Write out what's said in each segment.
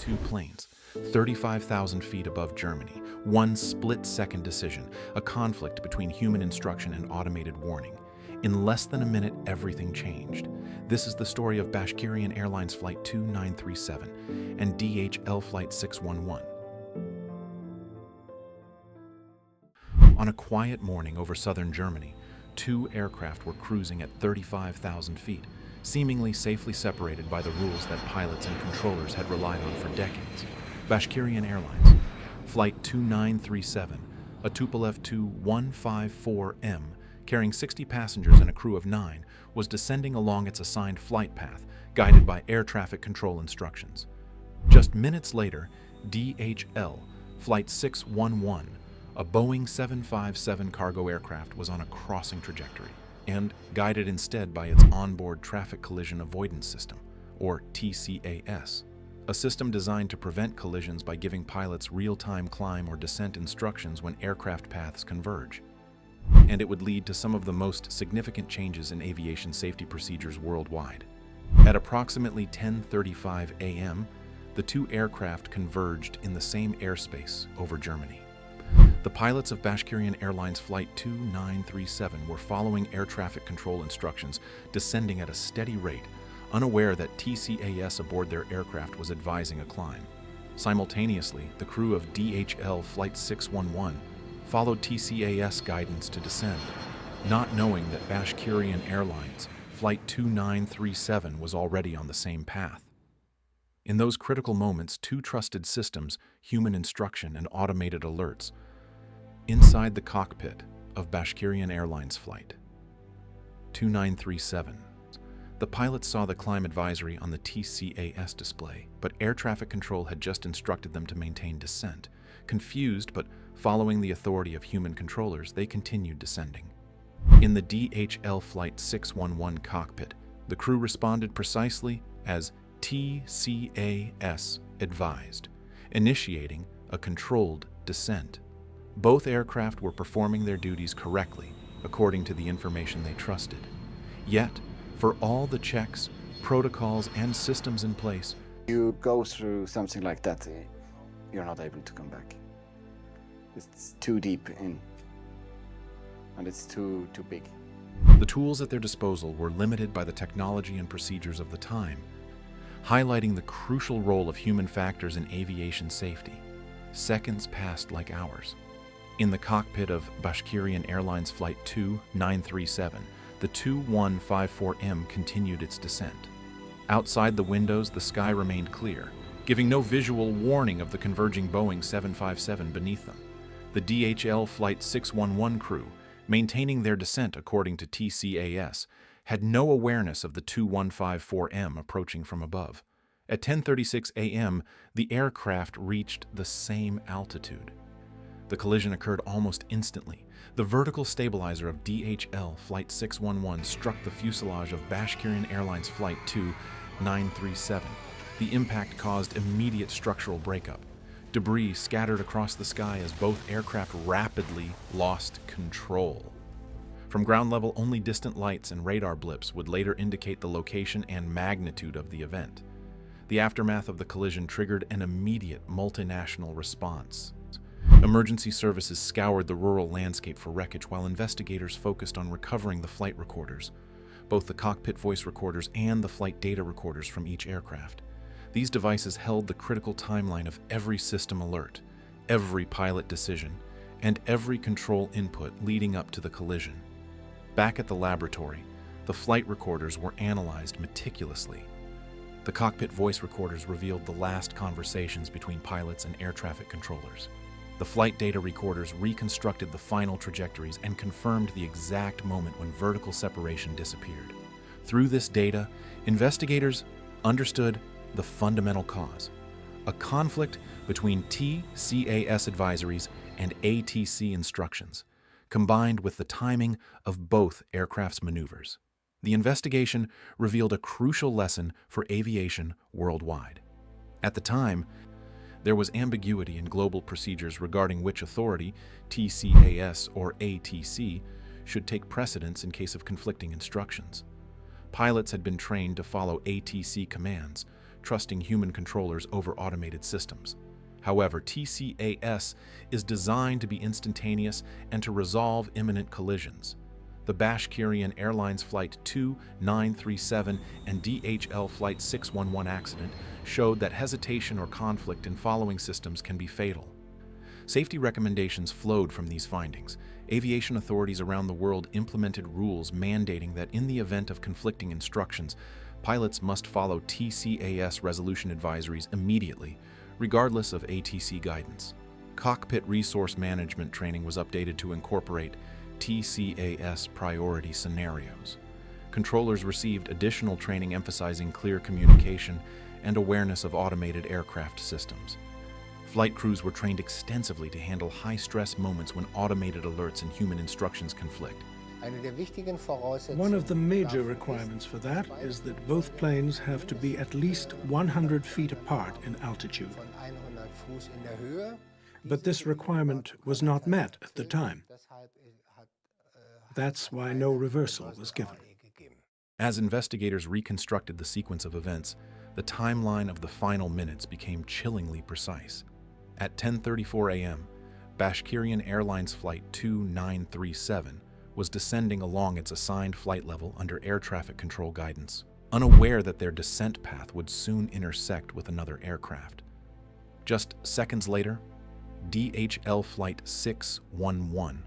two planes, 35,000 feet above Germany, one split-second decision, a conflict between human instruction and automated warning. In less than a minute, everything changed. This is the story of Bashkirian Airlines Flight 2937 and DHL Flight 611. On a quiet morning over southern Germany, two aircraft were cruising at 35,000 feet, seemingly safely separated by the rules that pilots and controllers had relied on for decades. Bashkirian Airlines, Flight 2937, a Tupolev Tu-154M, carrying 60 passengers and a crew of 9, was descending along its assigned flight path, guided by air traffic control instructions. Just minutes later, DHL, Flight 611, a Boeing 757 cargo aircraft, was on a crossing trajectory and guided instead by its onboard traffic collision avoidance system, or TCAS, a system designed to prevent collisions by giving pilots real-time climb or descent instructions when aircraft paths converge. And it would lead to some of the most significant changes in aviation safety procedures worldwide. At approximately 10:35 a.m., the two aircraft converged in the same airspace over Germany. The pilots of Bashkirian Airlines Flight 2937 were following air traffic control instructions, descending at a steady rate, unaware that TCAS aboard their aircraft was advising a climb. Simultaneously, the crew of DHL Flight 611 followed TCAS guidance to descend, not knowing that Bashkirian Airlines Flight 2937 was already on the same path. In those critical moments, two trusted systems, human instruction and automated alerts, inside the cockpit of Bashkirian Airlines Flight 2937. The pilots saw the climb advisory on the TCAS display, but air traffic control had just instructed them to maintain descent. Confused, but following the authority of human controllers, they continued descending. In the DHL Flight 611 cockpit, the crew responded precisely as TCAS advised, initiating a controlled descent. Both aircraft were performing their duties correctly, according to the information they trusted. Yet, for all the checks, protocols, and systems in place, you go through something like that, you're not able to come back. It's too deep in, and it's too big. The tools at their disposal were limited by the technology and procedures of the time, highlighting the crucial role of human factors in aviation safety. Seconds passed like hours. In the cockpit of Bashkirian Airlines Flight 2937, the Tu-154M continued its descent. Outside the windows, the sky remained clear, giving no visual warning of the converging Boeing 757 beneath them. The DHL Flight 611 crew, maintaining their descent according to TCAS, had no awareness of the Tu-154M approaching from above. At 10:36 a.m., the aircraft reached the same altitude. The collision occurred almost instantly. The vertical stabilizer of DHL Flight 611 struck the fuselage of Bashkirian Airlines Flight 2937. The impact caused immediate structural breakup. Debris scattered across the sky as both aircraft rapidly lost control. From ground level, only distant lights and radar blips would later indicate the location and magnitude of the event. The aftermath of the collision triggered an immediate multinational response. Emergency services scoured the rural landscape for wreckage while investigators focused on recovering the flight recorders, both the cockpit voice recorders and the flight data recorders from each aircraft. These devices held the critical timeline of every system alert, every pilot decision, and every control input leading up to the collision. Back at the laboratory, the flight recorders were analyzed meticulously. The cockpit voice recorders revealed the last conversations between pilots and air traffic controllers. The flight data recorders reconstructed the final trajectories and confirmed the exact moment when vertical separation disappeared. Through this data, investigators understood the fundamental cause: a conflict between TCAS advisories and ATC instructions, combined with the timing of both aircraft's maneuvers. The investigation revealed a crucial lesson for aviation worldwide. At the time, there was ambiguity in global procedures regarding which authority, TCAS or ATC, should take precedence in case of conflicting instructions. Pilots had been trained to follow ATC commands, trusting human controllers over automated systems. However, TCAS is designed to be instantaneous and to resolve imminent collisions. The Bashkirian Airlines Flight 2937 and DHL Flight 611 accident showed that hesitation or conflict in following systems can be fatal. Safety recommendations flowed from these findings. Aviation authorities around the world implemented rules mandating that in the event of conflicting instructions, pilots must follow TCAS resolution advisories immediately, regardless of ATC guidance. Cockpit resource management training was updated to incorporate TCAS priority scenarios. Controllers received additional training emphasizing clear communication and awareness of automated aircraft systems. Flight crews were trained extensively to handle high-stress moments when automated alerts and human instructions conflict. One of the major requirements for that is that both planes have to be at least 100 feet apart in altitude. But this requirement was not met at the time. That's why no reversal was given. As investigators reconstructed the sequence of events, the timeline of the final minutes became chillingly precise. At 10:34 a.m., Bashkirian Airlines Flight 2937 was descending along its assigned flight level under air traffic control guidance, unaware that their descent path would soon intersect with another aircraft. Just seconds later, DHL Flight 611,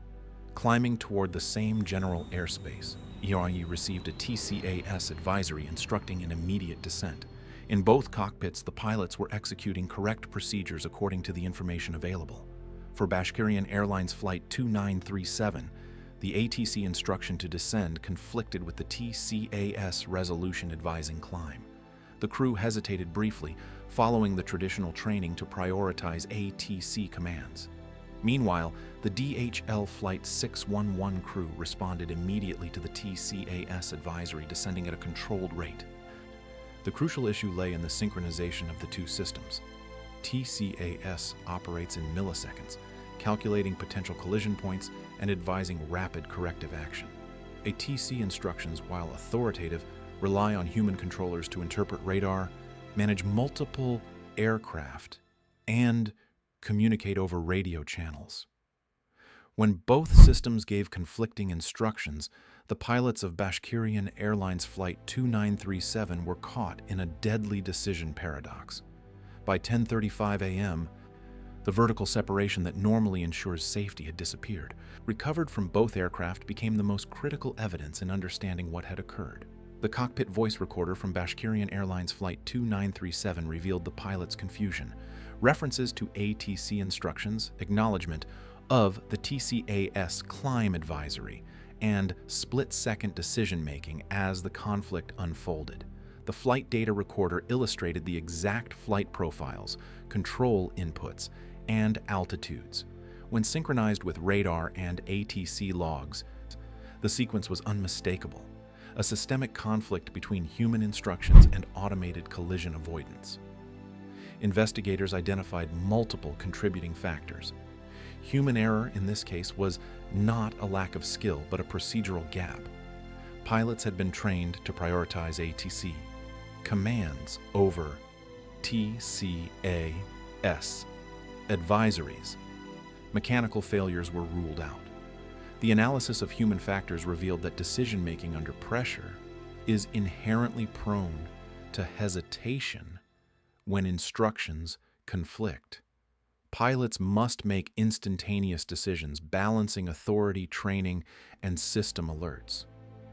climbing toward the same general airspace, ERE received a TCAS advisory instructing an immediate descent. In both cockpits, the pilots were executing correct procedures according to the information available. For Bashkirian Airlines Flight 2937, the ATC instruction to descend conflicted with the TCAS resolution advising climb. The crew hesitated briefly, following the traditional training to prioritize ATC commands. Meanwhile, the DHL Flight 611 crew responded immediately to the TCAS advisory, descending at a controlled rate. The crucial issue lay in the synchronization of the two systems. TCAS operates in milliseconds, calculating potential collision points and advising rapid corrective action. ATC instructions, while authoritative, rely on human controllers to interpret radar, manage multiple aircraft, and communicate over radio channels. When both systems gave conflicting instructions, the pilots of Bashkirian Airlines Flight 2937 were caught in a deadly decision paradox. By 10:35 a.m., the vertical separation that normally ensures safety had disappeared. Recovered from both aircraft became the most critical evidence in understanding what had occurred. The cockpit voice recorder from Bashkirian Airlines Flight 2937 revealed the pilot's confusion, references to ATC instructions, acknowledgement of the TCAS climb advisory, and split-second decision-making as the conflict unfolded. The flight data recorder illustrated the exact flight profiles, control inputs, and altitudes. When synchronized with radar and ATC logs, the sequence was unmistakable, a systemic conflict between human instructions and automated collision avoidance. Investigators identified multiple contributing factors. Human error in this case was not a lack of skill, but a procedural gap. Pilots had been trained to prioritize ATC commands over TCAS advisories. Mechanical failures were ruled out. The analysis of human factors revealed that decision-making under pressure is inherently prone to hesitation when instructions conflict. Pilots must make instantaneous decisions, balancing authority, training, and system alerts.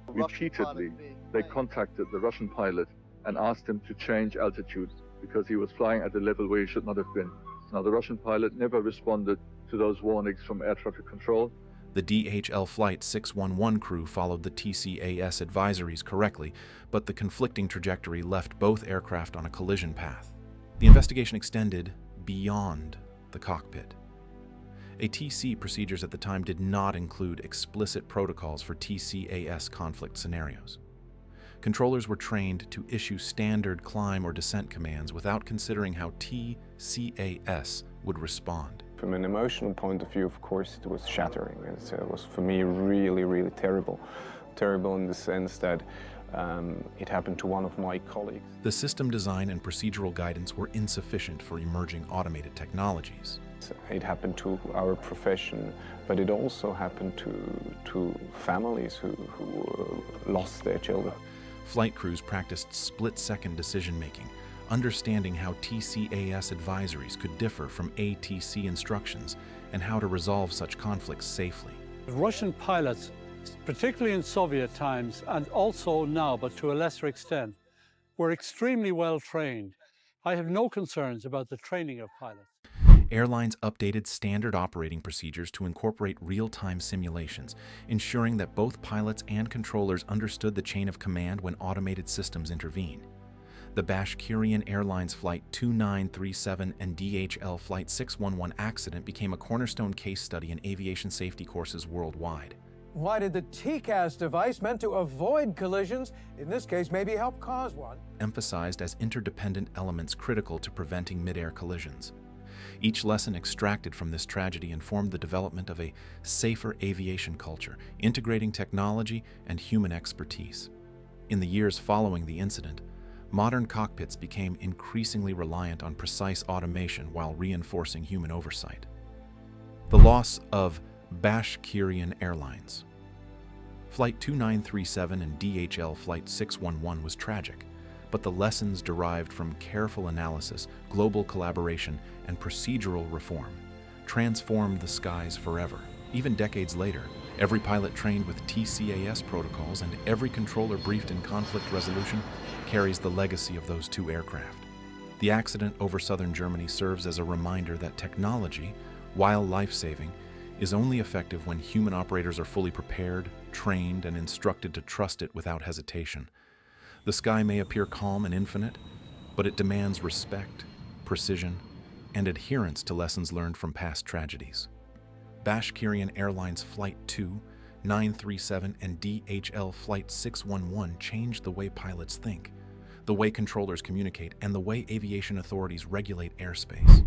Repeatedly, they contacted the Russian pilot and asked him to change altitude because he was flying at a level where he should not have been. Now, the Russian pilot never responded to those warnings from air traffic control. The DHL Flight 611 crew followed the TCAS advisories correctly, but the conflicting trajectory left both aircraft on a collision path. The investigation extended beyond the cockpit. ATC procedures at the time did not include explicit protocols for TCAS conflict scenarios. Controllers were trained to issue standard climb or descent commands without considering how TCAS would respond. From an emotional point of view, of course, it was shattering. It was, for me, really, really terrible. Terrible in the sense that It happened to one of my colleagues. The system design and procedural guidance were insufficient for emerging automated technologies. It happened to our profession, but it also happened to families who lost their children. Flight crews practiced split-second decision-making, understanding how TCAS advisories could differ from ATC instructions and how to resolve such conflicts safely. Russian pilots, particularly in Soviet times and also now, but to a lesser extent, were extremely well trained. I have no concerns about the training of pilots. Airlines updated standard operating procedures to incorporate real-time simulations, ensuring that both pilots and controllers understood the chain of command when automated systems intervene. The Bashkirian Airlines Flight 2937 and DHL Flight 611 accident became a cornerstone case study in aviation safety courses worldwide. Why did the TCAS device, meant to avoid collisions, in this case maybe help cause one, emphasized as interdependent elements critical to preventing mid-air collisions. Each lesson extracted from this tragedy informed the development of a safer aviation culture, integrating technology and human expertise. In the years following the incident, modern cockpits became increasingly reliant on precise automation while reinforcing human oversight. The loss of Bashkirian Airlines. Flight 2937 and DHL Flight 611 was tragic, but the lessons derived from careful analysis, global collaboration, and procedural reform transformed the skies forever. Even decades later, every pilot trained with TCAS protocols and every controller briefed in conflict resolution carries the legacy of those two aircraft. The accident over southern Germany serves as a reminder that technology, while life-saving, is only effective when human operators are fully prepared, trained, and instructed to trust it without hesitation. The sky may appear calm and infinite, but it demands respect, precision, and adherence to lessons learned from past tragedies. Bashkirian Airlines Flight 2937 and DHL Flight 611 changed the way pilots think, the way controllers communicate, and the way aviation authorities regulate airspace.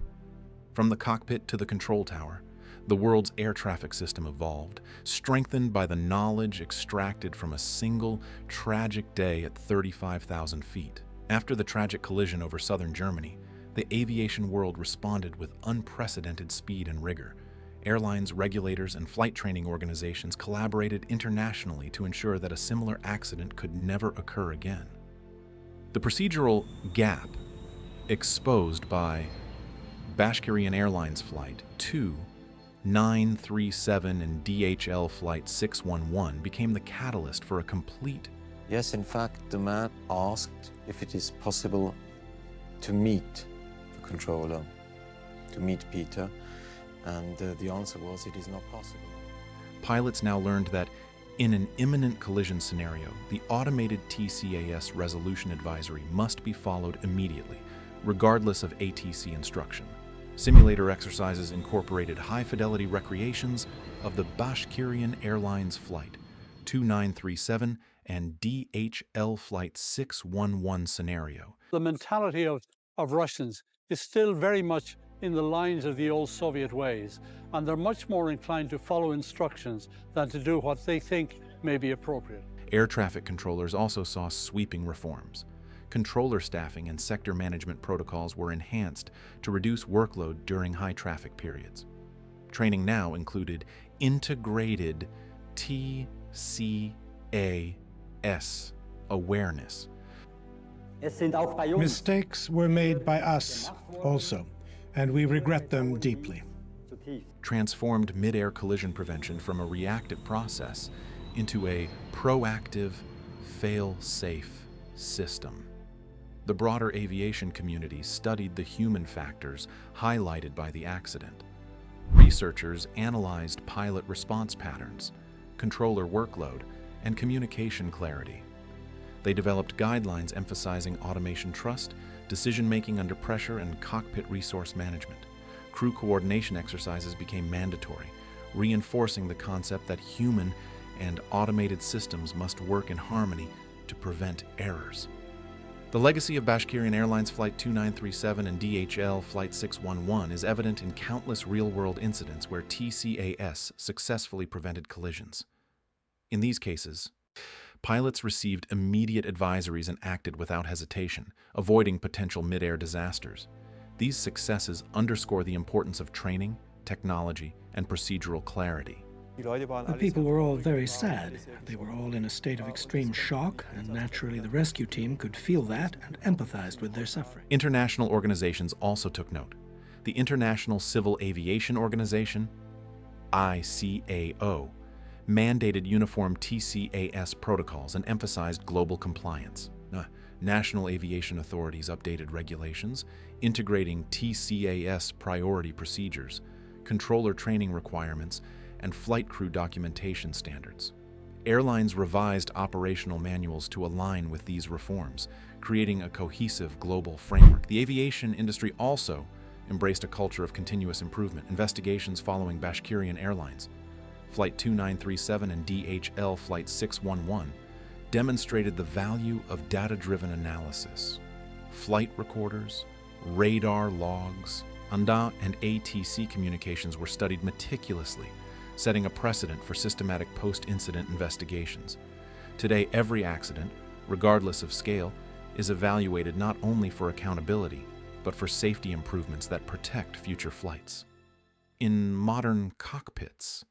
From the cockpit to the control tower, the world's air traffic system evolved, strengthened by the knowledge extracted from a single tragic day at 35,000 feet. After the tragic collision over southern Germany, the aviation world responded with unprecedented speed and rigor. Airlines, regulators, and flight training organizations collaborated internationally to ensure that a similar accident could never occur again. The procedural gap exposed by Bashkirian Airlines Flight 2937 and DHL Flight 611 became the catalyst for a complete. Yes, in fact, the man asked if it is possible to meet the controller, to meet Peter, and the answer was it is not possible. Pilots now learned that in an imminent collision scenario, the automated TCAS resolution advisory must be followed immediately, regardless of ATC instruction. Simulator exercises incorporated high-fidelity recreations of the Bashkirian Airlines Flight 2937 and DHL Flight 611 scenario. The mentality of Russians is still very much in the lines of the old Soviet ways, and they're much more inclined to follow instructions than to do what they think may be appropriate. Air traffic controllers also saw sweeping reforms. Controller staffing and sector management protocols were enhanced to reduce workload during high traffic periods. Training now included integrated TCAS awareness. Mistakes were made by us also, and we regret them deeply. Transformed mid-air collision prevention from a reactive process into a proactive, fail-safe system. The broader aviation community studied the human factors highlighted by the accident. Researchers analyzed pilot response patterns, controller workload, and communication clarity. They developed guidelines emphasizing automation trust, decision-making under pressure, and cockpit resource management. Crew coordination exercises became mandatory, reinforcing the concept that human and automated systems must work in harmony to prevent errors. The legacy of Bashkirian Airlines Flight 2937 and DHL Flight 611 is evident in countless real-world incidents where TCAS successfully prevented collisions. In these cases, Pilots received immediate advisories and acted without hesitation, avoiding potential mid-air disasters. These successes underscore the importance of training, technology, and procedural clarity. The people were all very sad. They were all in a state of extreme shock, and naturally the rescue team could feel that and empathized with their suffering. International organizations also took note. The International Civil Aviation Organization, ICAO, mandated uniform TCAS protocols and emphasized global compliance. National aviation authorities updated regulations, integrating TCAS priority procedures, controller training requirements, and flight crew documentation standards. Airlines revised operational manuals to align with these reforms, creating a cohesive global framework. The aviation industry also embraced a culture of continuous improvement. Investigations following Bashkirian Airlines, Flight 2937 and DHL Flight 611 demonstrated the value of data-driven analysis. Flight recorders, radar logs, ANDA and ATC communications were studied meticulously, setting a precedent for systematic post-incident investigations. Today, every accident, regardless of scale, is evaluated not only for accountability, but for safety improvements that protect future flights. In modern cockpits,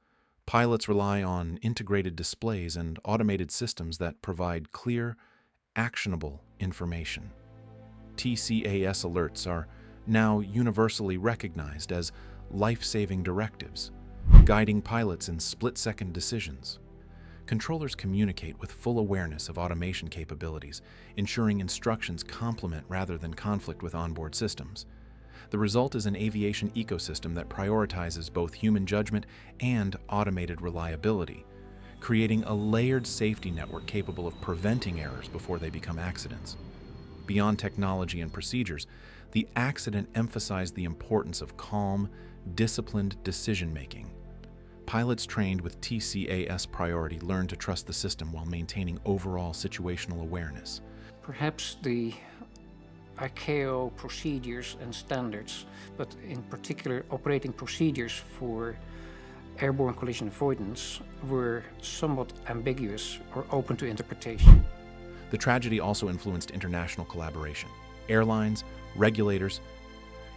pilots rely on integrated displays and automated systems that provide clear, actionable information. TCAS alerts are now universally recognized as life-saving directives, guiding pilots in split-second decisions. Controllers communicate with full awareness of automation capabilities, ensuring instructions complement rather than conflict with onboard systems. The result is an aviation ecosystem that prioritizes both human judgment and automated reliability, creating a layered safety network capable of preventing errors before they become accidents. Beyond technology and procedures, the accident emphasized the importance of calm, disciplined decision-making. Pilots trained with TCAS priority learned to trust the system while maintaining overall situational awareness. Perhaps the ICAO procedures and standards, but in particular operating procedures for airborne collision avoidance, were somewhat ambiguous or open to interpretation. The tragedy also influenced international collaboration. Airlines, regulators,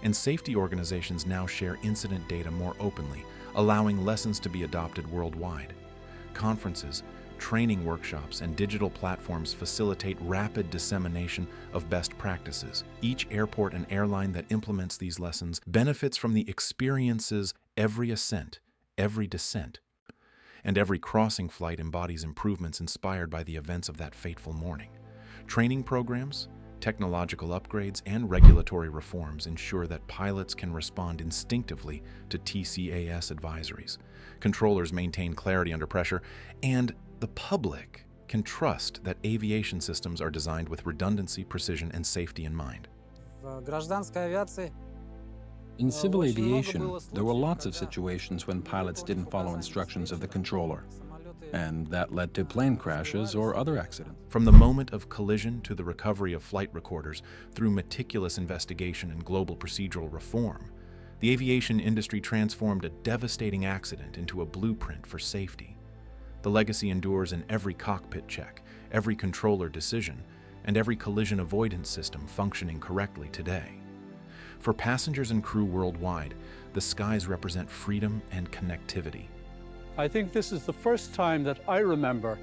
and safety organizations now share incident data more openly, allowing lessons to be adopted worldwide. Conferences, training workshops, and digital platforms facilitate rapid dissemination of best practices. Each airport and airline that implements these lessons benefits from the experiences. Every ascent, every descent, and every crossing flight embodies improvements inspired by the events of that fateful morning. Training programs, technological upgrades, and regulatory reforms ensure that pilots can respond instinctively to TCAS advisories. Controllers maintain clarity under pressure, and the public can trust that aviation systems are designed with redundancy, precision, and safety in mind. In civil aviation, there were lots of situations when pilots didn't follow instructions of the controller, and that led to plane crashes or other accidents. From the moment of collision to the recovery of flight recorders, through meticulous investigation and global procedural reform, the aviation industry transformed a devastating accident into a blueprint for safety. The legacy endures in every cockpit check, every controller decision, and every collision avoidance system functioning correctly today. For passengers and crew worldwide, the skies represent freedom and connectivity. I think this is the first time that I remember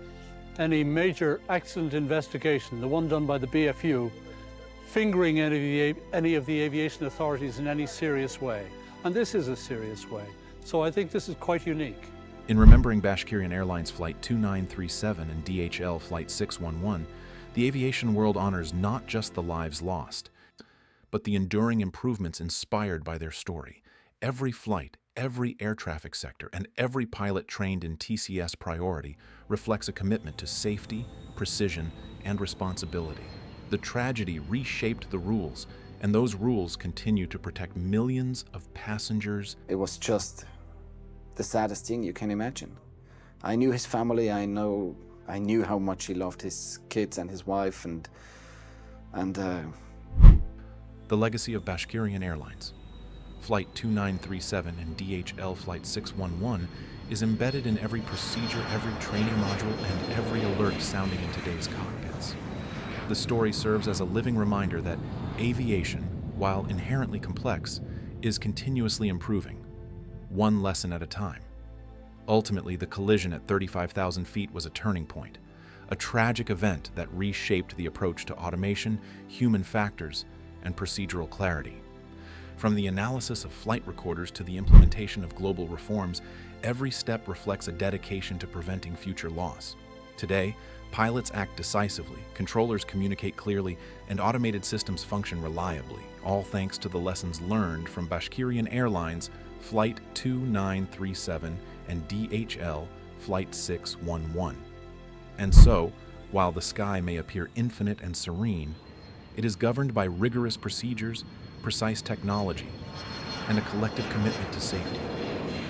any major accident investigation, the one done by the BFU, fingering any of the aviation authorities in any serious way. And this is a serious way. So I think this is quite unique. In remembering Bashkirian Airlines Flight 2937 and DHL Flight 611, the aviation world honors not just the lives lost, but the enduring improvements inspired by their story. Every flight, every air traffic sector, and every pilot trained in TCS priority reflects a commitment to safety, precision, and responsibility. The tragedy reshaped the rules, and those rules continue to protect millions of passengers. It was just the saddest thing you can imagine. I knew his family, I knew how much he loved his kids and his wife, and The legacy of Bashkirian Airlines. Flight 2937 and DHL Flight 611 is embedded in every procedure, every training module, and every alert sounding in today's cockpits. The story serves as a living reminder that aviation, while inherently complex, is continuously improving, one lesson at a time. Ultimately, the collision at 35,000 feet was a turning point, a tragic event that reshaped the approach to automation, human factors, and procedural clarity. From the analysis of flight recorders to the implementation of global reforms, every step reflects a dedication to preventing future loss. Today, pilots act decisively, controllers communicate clearly, and automated systems function reliably, all thanks to the lessons learned from Bashkirian Airlines Flight 2937 and DHL Flight 611. And so, while the sky may appear infinite and serene, it is governed by rigorous procedures, precise technology, and a collective commitment to safety.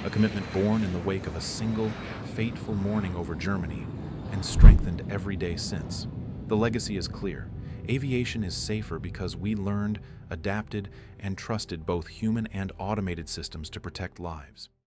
A commitment born in the wake of a single, fateful morning over Germany and strengthened every day since. The legacy is clear. Aviation is safer because we learned, adapted, and trusted both human and automated systems to protect lives.